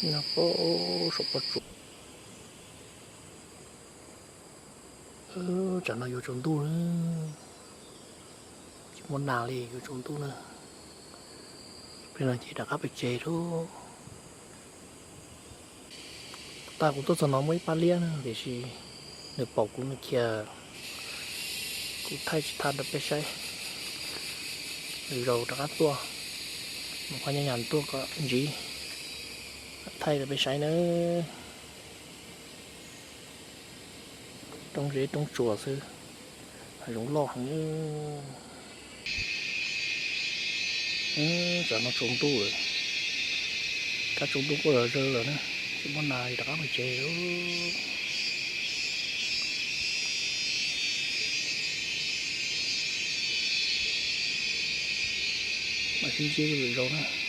nó có số bát trụ chẳng nào vô trốn tu nữa chỉ muốn nào thì vô trốn tu nữa bây giờ chỉ đã gặp bị chế thôi ta cũng tốt cho nó mấy ba liên để gì được bảo cũng được kia cũng thay chỉ thay được cái say rồi đã cắt tua một khoản nhàn tua có gì thay được cái say nữa trong rễ trong chùa sư hay giống lo hằng như giờ nó trốn tu rồi các trốn tu có rồi rơi rồi nữa chỉ muốn này đã bị chế mà xin chia rồi nữa